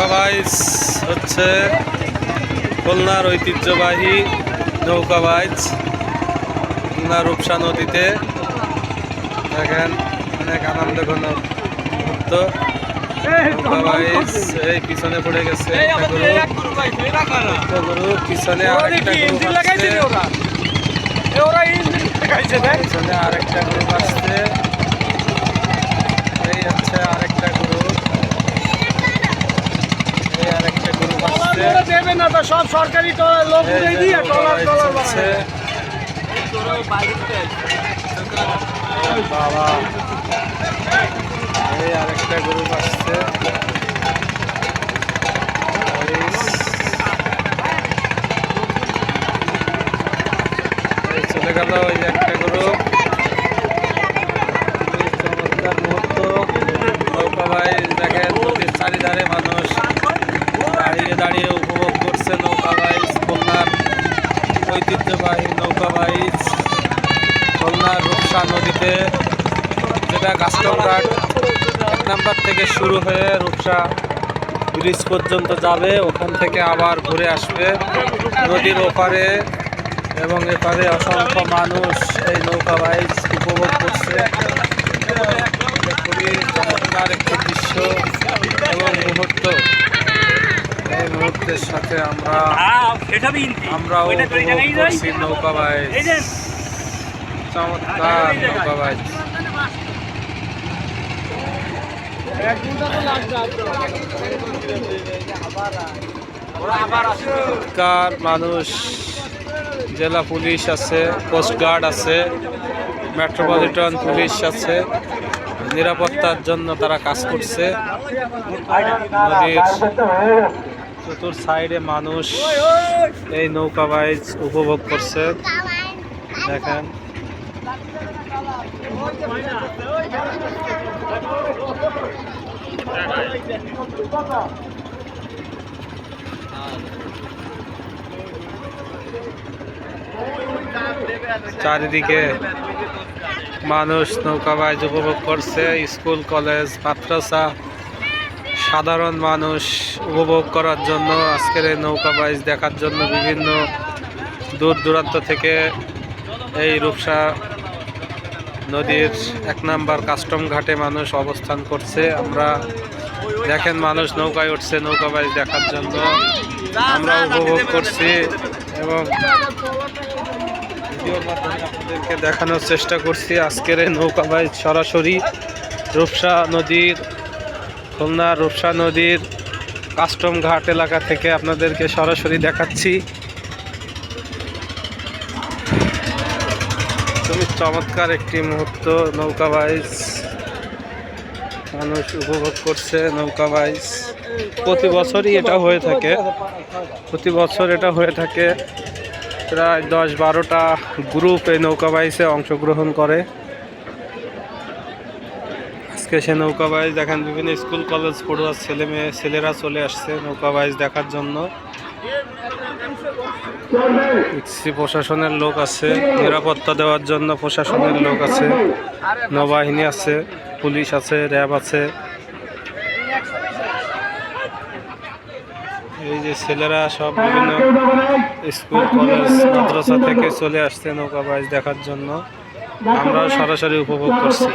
নৌকা বাইচ হচ্ছে খুলনার ঐতিহ্যবাহী নৌকা বাইচ। খুলনা রূপসা নদীতে দেখেন অনেক আনন্দ ঘন মুহূর্ত। নৌকা বাইচ এই পিছনে পড়ে গেছে একটা গরু, পিছনে আরেকটা গরু আসছে, পিছনে আরেকটা গরু আসছে, এই হচ্ছে আরেকটা গরু, এই আরেকটা গরু আসছে। সব সরকারি বাবা এই আরেকটা গরু আসছে, চলে গেল ওই একটা গরু। চমৎকার মুহূর্ত। নৌকা বাইচ দেখেন নদীর চারিধারে মানুষ দাঁড়িয়ে দাঁড়িয়ে উপভোগ করছে নৌকা বাইচ। খুলনার ঐতিহ্যবাহী নৌকা বাইচ খুলনার রূপসা নদীতে, যেটা কাস্টমঘাট 1 নাম্বার থেকে শুরু হয়ে রূপসা ব্রিজ পর্যন্ত যাবে, ওখান থেকে আবার ঘুরে আসবে নদীর ওপারে এবং এপারে অসংখ্য মানুষ এই নৌকা বাইচ উপভোগ করছে। খুবই চমৎকার একটি দৃশ্য এবং মুহূর্ত। এই মুহূর্তের সাথে আমরাও উপভোগ করছি নৌকা বাইচ। চমৎকার নৌকা বাইচ। মানুষ, জেলা পুলিশ আছে, কোস্টগার্ড আছে, মেট্রোপলিটন পুলিশ আছে, নিরাপত্তার জন্য তারা কাজ করছে। নদীর চতুর সাইডে মানুষ এই নৌকা বাইচ উপভোগ করছে। দেখেন চারিদিকে মানুষ নৌকা বাইচ উপভোগ করছে। স্কুল, কলেজ, মাদ্রাসা, সাধারণ মানুষ উপভোগ করার জন্য আজকের এই নৌকা বাইচ দেখার জন্য বিভিন্ন দূর দূরান্ত থেকে এই রূপসা নদীর 1 নাম্বার কাস্টম ঘাটে মানুষ অবস্থান করছে। আমরা দেখেন মানুষ নৌকায় উঠছে নৌকা বাইচ দেখার জন্য, আমরা উপভোগ করছি এবং ভিডিওর মাধ্যমে আপনাদেরকে দেখানোর চেষ্টা করছি আজকের এই নৌকা বাইচ সরাসরি রূপসা নদীর, খুলনা রূপসা নদীর কাস্টম ঘাট এলাকা থেকে আপনাদেরকে সরাসরি দেখাচ্ছি। খুবই চমৎকার একটি মুহূর্ত। নৌকা বাইচ মানুষ উপভোগ করছে নৌকা বাইচ। প্রতি বছরই এটা হয়ে থাকে, প্রতি বছর এটা হয়ে থাকে। প্রায় 10-12টা গ্রুপ এই নৌকা বাইচে অংশগ্রহণ করে। আজকে সে নৌকা বাইচ দেখেন বিভিন্ন স্কুল কলেজ পড়ুয়া ছেলেরা চলে আসছে নৌকা বাইচ দেখার জন্য। প্রশাসনের লোক আছে, নিরাপত্তা দেওয়ার জন্য প্রশাসনের লোক আছে, নৌবাহিনী আছে, পুলিশ আছে, র্যাব আছে। এই যে ছেলেরা সব বিভিন্ন স্কুল, কলেজ, মাদ্রাসা থেকে চলে আসছে নৌকা বাইচ দেখার জন্য। আমরাও সরাসরি উপভোগ করছি।